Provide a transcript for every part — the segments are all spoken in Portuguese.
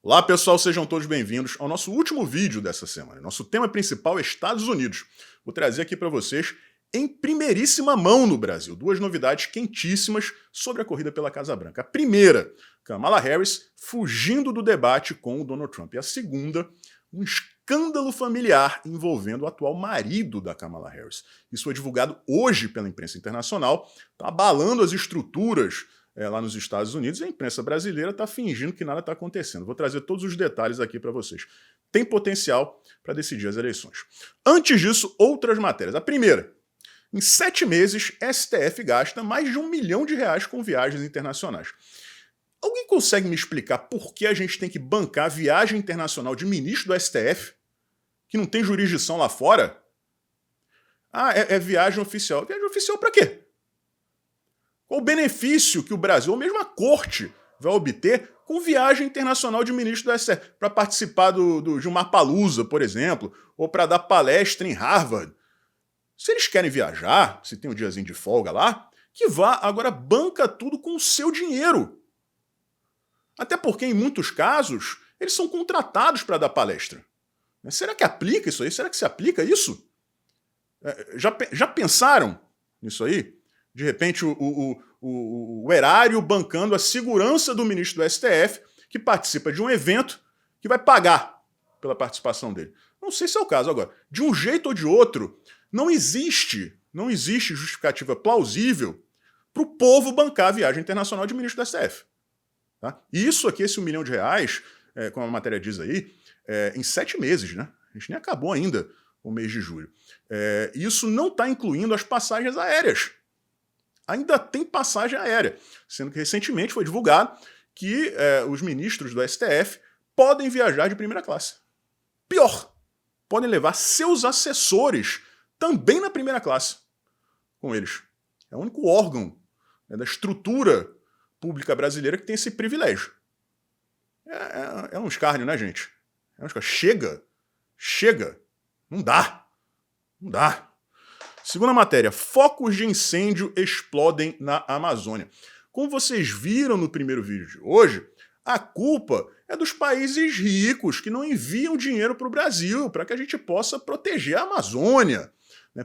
Olá pessoal, sejam todos bem-vindos ao nosso último vídeo dessa semana. Nosso tema principal é Estados Unidos. Vou trazer aqui para vocês, em primeiríssima mão no Brasil, duas novidades quentíssimas sobre a corrida pela Casa Branca. A primeira, Kamala Harris fugindo do debate com o Donald Trump. E a segunda, um escândalo familiar envolvendo o atual marido da Kamala Harris. Isso foi divulgado hoje pela imprensa internacional, está abalando as estruturas lá nos Estados Unidos, e a imprensa brasileira está fingindo que nada está acontecendo. Vou trazer todos os detalhes aqui para vocês. Tem potencial para decidir as eleições. Antes disso, outras matérias. A primeira, em 7 meses, STF gasta mais de R$1 milhão com viagens internacionais. Alguém consegue me explicar por que a gente tem que bancar viagem internacional de ministro do STF, que não tem jurisdição lá fora? Ah, é viagem oficial. Viagem oficial para quê? Qual o benefício que o Brasil, ou mesmo a corte, vai obter com viagem internacional de ministro do STF? Para participar do Gilmar Palusa, por exemplo, ou para dar palestra em Harvard. Se eles querem viajar, se tem um diazinho de folga lá, que vá, agora banca tudo com o seu dinheiro. Até porque, em muitos casos, eles são contratados para dar palestra. Será que aplica isso aí? Será que se aplica isso? Já pensaram nisso aí? De repente, o erário bancando a segurança do ministro do STF, que participa de um evento que vai pagar pela participação dele. Não sei se é o caso. Agora, de um jeito ou de outro, não existe justificativa plausível para o povo bancar a viagem internacional de ministro do STF. Tá? E isso aqui, esse R$1 milhão, como a matéria diz aí, em 7 meses, né? A gente nem acabou ainda o mês de julho. Isso não está incluindo as passagens aéreas. Ainda tem passagem aérea, sendo que recentemente foi divulgado que os ministros do STF podem viajar de primeira classe. Pior, podem levar seus assessores também na primeira classe com eles. É o único órgão da estrutura pública brasileira que tem esse privilégio. É um escárnio, né, gente? É um escárnio. Chega. Não dá. Segunda matéria, focos de incêndio explodem na Amazônia. Como vocês viram no primeiro vídeo de hoje, a culpa é dos países ricos que não enviam dinheiro para o Brasil para que a gente possa proteger a Amazônia.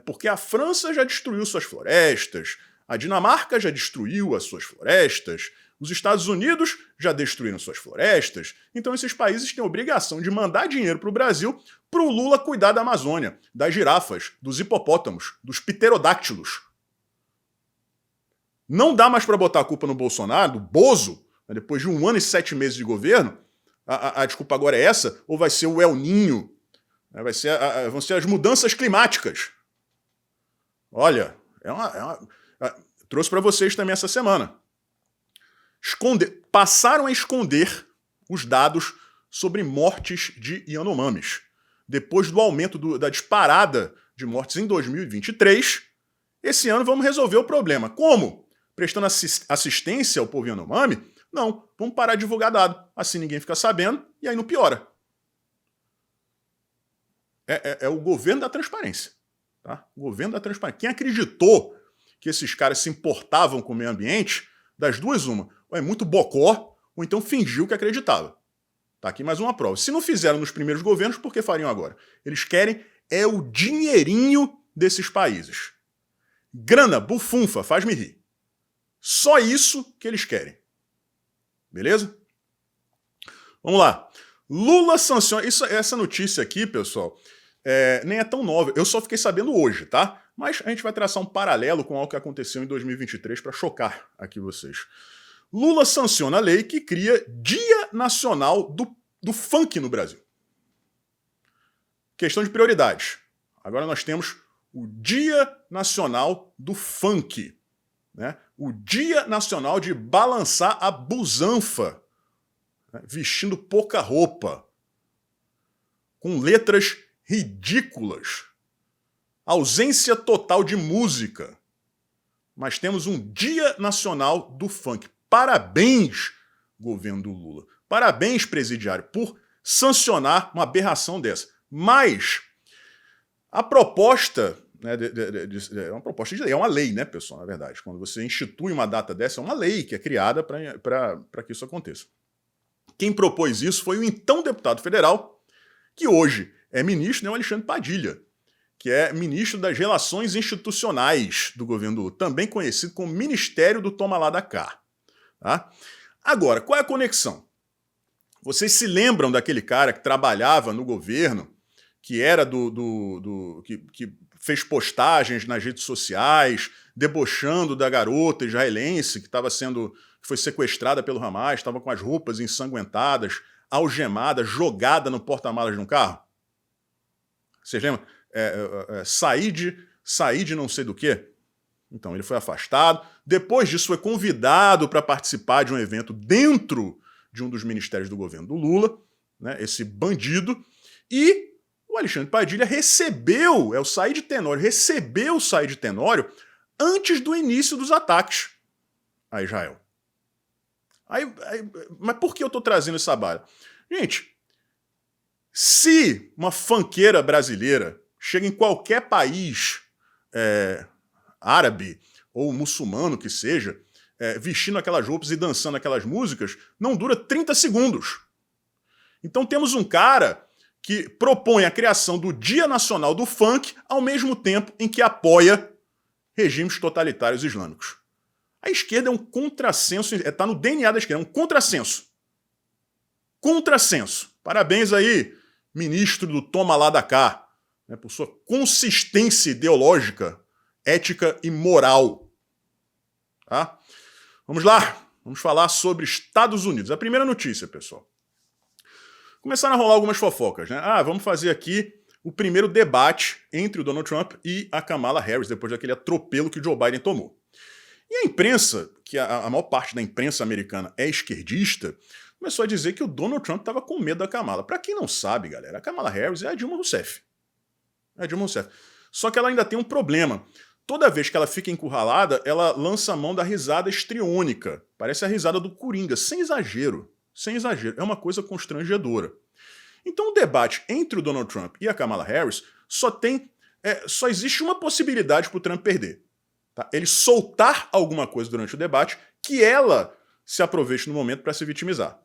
Porque a França já destruiu suas florestas, a Dinamarca já destruiu as suas florestas, os Estados Unidos já destruíram suas florestas, então esses países têm a obrigação de mandar dinheiro para o Brasil para o Lula cuidar da Amazônia, das girafas, dos hipopótamos, dos pterodáctilos. Não dá mais para botar a culpa no Bolsonaro, do Bozo, depois de 1 ano e 7 meses de governo. A desculpa agora é essa? Ou vai ser o El Niño? Vão ser as mudanças climáticas. Olha, trouxe para vocês também essa semana. Passaram a esconder os dados sobre mortes de Yanomamis. Depois do aumento da disparada de mortes em 2023, esse ano vamos resolver o problema. Como? Prestando assistência ao povo Yanomami? Não, vamos parar de divulgar dado. Assim ninguém fica sabendo e aí não piora. É o governo da transparência. Tá? O governo da transparência. Quem acreditou que esses caras se importavam com o meio ambiente, das duas uma, ou é muito bocó, ou então fingiu que acreditava. Tá aqui mais uma prova. Se não fizeram nos primeiros governos, por que fariam agora? Eles querem o dinheirinho desses países. Grana, bufunfa, faz-me rir. Só isso que eles querem. Beleza? Vamos lá. Lula sanciona... Essa notícia aqui, pessoal, nem é tão nova. Eu só fiquei sabendo hoje, tá? Mas a gente vai traçar um paralelo com algo que aconteceu em 2023 para chocar aqui vocês. Lula sanciona a lei que cria Dia Nacional do Funk no Brasil. Questão de prioridades. Agora nós temos o Dia Nacional do Funk. Né? O Dia Nacional de balançar a busanfa, né? Vestindo pouca roupa, com letras ridículas, ausência total de música. Mas temos um Dia Nacional do Funk. Parabéns, governo do Lula. Parabéns, presidiário, por sancionar uma aberração dessa. Mas a proposta, né, é uma proposta de lei, é uma lei, né, pessoal, na verdade. Quando você institui uma data dessa, é uma lei que é criada para que isso aconteça. Quem propôs isso foi o então deputado federal, que hoje é ministro, né, o Alexandre Padilha, que é ministro das Relações Institucionais do governo Lula, também conhecido como Ministério do Toma lá da cá. Tá? Agora, qual é a conexão? Vocês se lembram daquele cara que trabalhava no governo, que era que fez postagens nas redes sociais, debochando da garota israelense que foi sequestrada pelo Hamas, estava com as roupas ensanguentadas, algemada, jogada no porta-malas de um carro? Vocês lembram? Said não sei do quê. Então, ele foi afastado. Depois disso, foi convidado para participar de um evento dentro de um dos ministérios do governo do Lula, né, esse bandido, e o Alexandre Padilha recebeu o Said Tenório antes do início dos ataques a Israel. Mas por que eu estou trazendo essa baila? Gente, se uma funkeira brasileira chega em qualquer país árabe ou muçulmano que seja, vestindo aquelas roupas e dançando aquelas músicas, não dura 30 segundos. Então temos um cara que propõe a criação do Dia Nacional do Funk ao mesmo tempo em que apoia regimes totalitários islâmicos. A esquerda é um contrassenso, está no DNA da esquerda, é um contrassenso. Contrassenso. Parabéns aí, ministro do Toma lá da cá, né, por sua consistência ideológica, ética e moral. Tá? Vamos lá, vamos falar sobre Estados Unidos. A primeira notícia, pessoal. Começaram a rolar algumas fofocas, né? Vamos fazer aqui o primeiro debate entre o Donald Trump e a Kamala Harris, depois daquele atropelo que o Joe Biden tomou. E a imprensa, que a maior parte da imprensa americana é esquerdista, começou a dizer que o Donald Trump estava com medo da Kamala. Para quem não sabe, galera, a Kamala Harris é a Dilma Rousseff. É a Dilma Rousseff. Só que ela ainda tem um problema. Toda vez que ela fica encurralada, ela lança a mão da risada estriônica. Parece a risada do Coringa, sem exagero. Sem exagero. É uma coisa constrangedora. Então o debate entre o Donald Trump e a Kamala Harris só existe uma possibilidade para o Trump perder. Tá? Ele soltar alguma coisa durante o debate que ela se aproveite no momento para se vitimizar.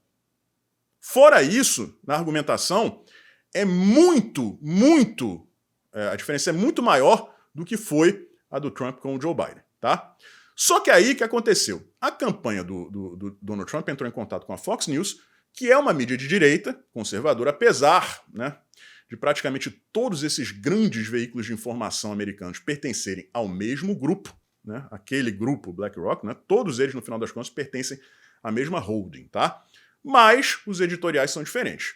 Fora isso, na argumentação, a diferença é muito maior do que foi a do Trump com o Joe Biden, tá? Só que aí o que aconteceu? A campanha do Donald Trump entrou em contato com a Fox News, que é uma mídia de direita, conservadora, apesar, né, de praticamente todos esses grandes veículos de informação americanos pertencerem ao mesmo grupo, né, aquele grupo BlackRock, né, todos eles, no final das contas, pertencem à mesma holding, tá? Mas os editoriais são diferentes.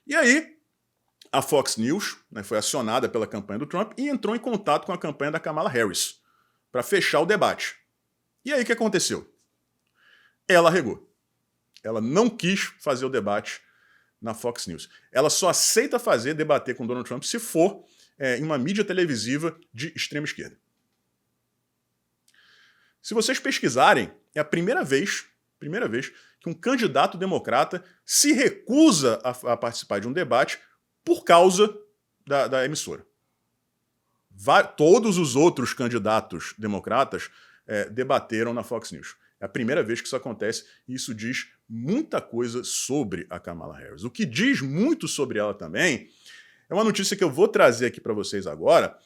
E aí, a Fox News, né, foi acionada pela campanha do Trump e entrou em contato com a campanha da Kamala Harris para fechar o debate. E aí o que aconteceu? Ela regou. Ela não quis fazer o debate na Fox News. Ela só aceita debater com Donald Trump se for em uma mídia televisiva de extrema esquerda. Se vocês pesquisarem, é a primeira vez que um candidato democrata se recusa a participar de um debate por causa da emissora. Todos os outros candidatos democratas debateram na Fox News. É a primeira vez que isso acontece e isso diz muita coisa sobre a Kamala Harris. O que diz muito sobre ela também é uma notícia que eu vou trazer aqui para vocês agora,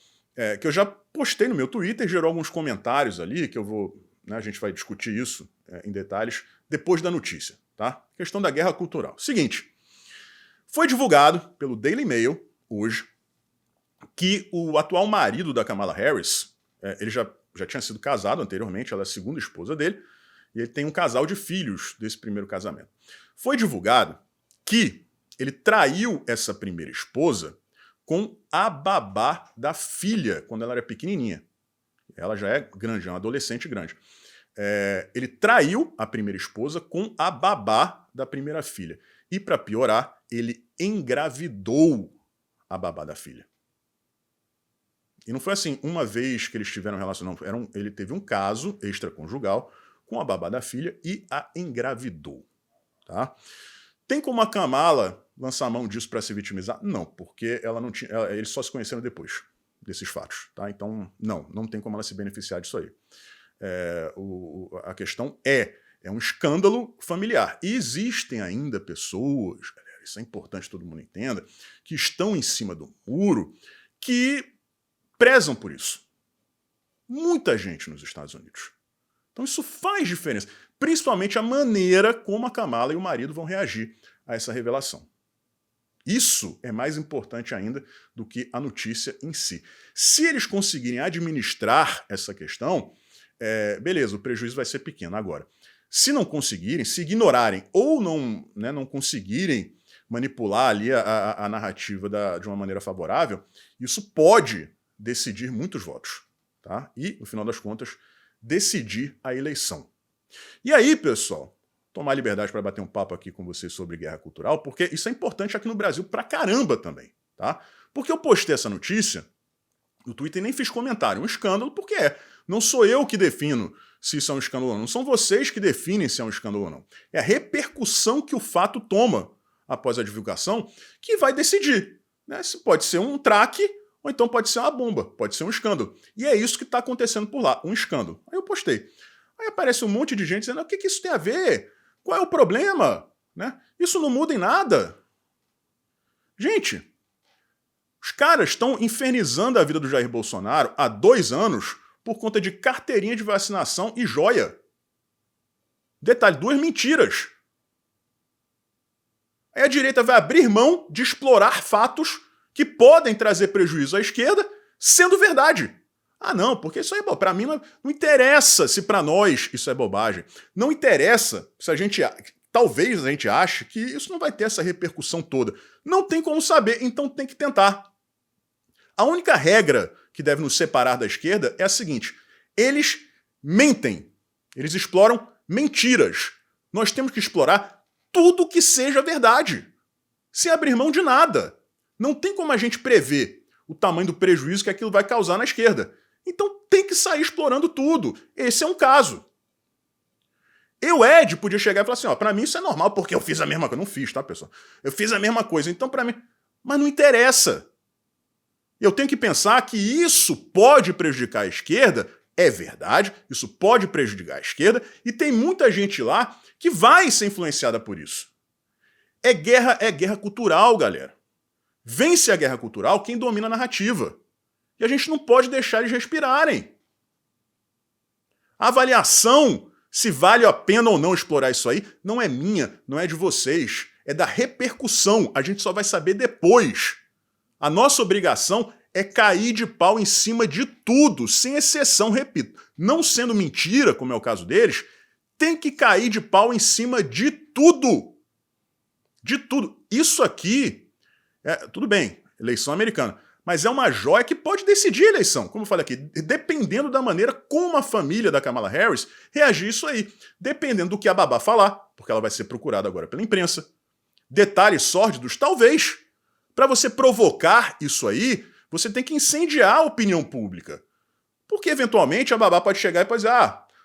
que eu já postei no meu Twitter, gerou alguns comentários ali, que a gente vai discutir isso em detalhes depois da notícia, tá? Questão da guerra cultural. Seguinte, foi divulgado pelo Daily Mail, hoje, que o atual marido da Kamala Harris, ele já tinha sido casado anteriormente, ela é a segunda esposa dele, e ele tem um casal de filhos desse primeiro casamento. Foi divulgado que ele traiu essa primeira esposa com a babá da filha, quando ela era pequenininha. Ela já é grande, é uma adolescente grande. Ele traiu a primeira esposa com a babá da primeira filha. E, para piorar, ele engravidou a babá da filha. E não foi assim, uma vez que eles tiveram relação, não. Ele teve um caso extraconjugal com a babá da filha e a engravidou. Tá? Tem como a Kamala lançar a mão disso para se vitimizar? Não, porque eles só se conheceram depois desses fatos. Tá? Então, não tem como ela se beneficiar disso aí. A questão é É um escândalo familiar. E existem ainda pessoas, galera, isso é importante que todo mundo entenda, que estão em cima do muro, que prezam por isso. Muita gente nos Estados Unidos. Então isso faz diferença. Principalmente a maneira como a Kamala e o marido vão reagir a essa revelação. Isso é mais importante ainda do que a notícia em si. Se eles conseguirem administrar essa questão, beleza, o prejuízo vai ser pequeno. Agora, se não conseguirem, se ignorarem ou não, né, não conseguirem manipular ali a narrativa de uma maneira favorável, isso pode decidir muitos votos. Tá? E, no final das contas, decidir a eleição. E aí, pessoal, tomar liberdade para bater um papo aqui com vocês sobre guerra cultural, porque isso é importante aqui no Brasil pra caramba também, tá? Porque eu postei essa notícia no Twitter e nem fiz comentário. Um escândalo, porque não sou eu que defino se isso é um escândalo ou não. Não são vocês que definem se é um escândalo ou não. É a repercussão que o fato toma após a divulgação que vai decidir, né? Se pode ser um traque ou então pode ser uma bomba, pode ser um escândalo. E é isso que está acontecendo por lá, um escândalo. Aí eu postei. Aí aparece um monte de gente dizendo, o que isso tem a ver? Qual é o problema? Né? Isso não muda em nada. Gente, os caras estão infernizando a vida do Jair Bolsonaro há 2 anos por conta de carteirinha de vacinação e joia. Detalhe, 2 mentiras. Aí a direita vai abrir mão de explorar fatos que podem trazer prejuízo à esquerda, sendo verdade. Ah não, porque isso aí, para mim, não interessa se para nós isso é bobagem. Não interessa se a gente... Talvez a gente ache que isso não vai ter essa repercussão toda. Não tem como saber, então tem que tentar. A única regra que deve nos separar da esquerda é a seguinte: eles mentem, eles exploram mentiras. Nós temos que explorar tudo que seja verdade, sem abrir mão de nada. Não tem como a gente prever o tamanho do prejuízo que aquilo vai causar na esquerda. Então tem que sair explorando tudo. Esse é um caso. Eu, Ed, podia chegar e falar assim, ó, pra mim isso é normal, porque eu fiz a mesma coisa. Não fiz, tá, pessoal? Eu fiz a mesma coisa, então pra mim... Mas não interessa. Eu tenho que pensar que isso pode prejudicar a esquerda, é verdade, isso pode prejudicar a esquerda, e tem muita gente lá que vai ser influenciada por isso. É guerra cultural, galera. Vence a guerra cultural quem domina a narrativa. E a gente não pode deixar eles respirarem. A avaliação, se vale a pena ou não explorar isso aí, não é minha, não é de vocês. É da repercussão. A gente só vai saber depois. A nossa obrigação é cair de pau em cima de tudo, sem exceção, repito. Não sendo mentira, como é o caso deles, tem que cair de pau em cima de tudo. De tudo. Isso aqui... tudo bem, eleição americana, mas é uma joia que pode decidir a eleição, como eu falei aqui, dependendo da maneira como a família da Kamala Harris reagir isso aí, dependendo do que a babá falar, porque ela vai ser procurada agora pela imprensa. Detalhes sórdidos, talvez. Para você provocar isso aí, você tem que incendiar a opinião pública. Porque, eventualmente, a babá pode chegar e pode dizer,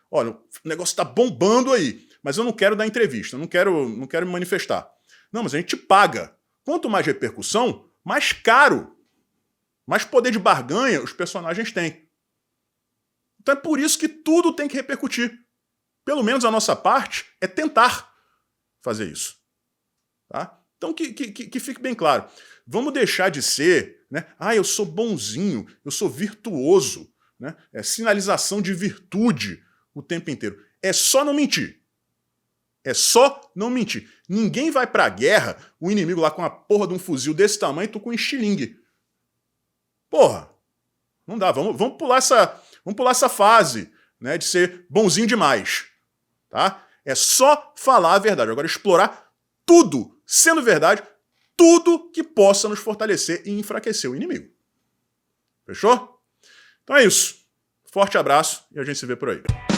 olha, o negócio tá bombando aí, mas eu não quero dar entrevista, não quero me manifestar. Não, mas a gente paga. Quanto mais repercussão, mais caro, mais poder de barganha os personagens têm. Então é por isso que tudo tem que repercutir. Pelo menos a nossa parte é tentar fazer isso. Tá? Então que fique bem claro. Vamos deixar de ser, né? Eu sou bonzinho, eu sou virtuoso. Né? É sinalização de virtude o tempo inteiro. É só não mentir. É só não mentir. Ninguém vai pra guerra, o inimigo lá com a porra de um fuzil desse tamanho e tu com um estilingue. Porra, não dá. Vamos pular essa fase, né, de ser bonzinho demais. Tá? É só falar a verdade. Agora explorar tudo, sendo verdade, tudo que possa nos fortalecer e enfraquecer o inimigo. Fechou? Então é isso. Forte abraço e a gente se vê por aí.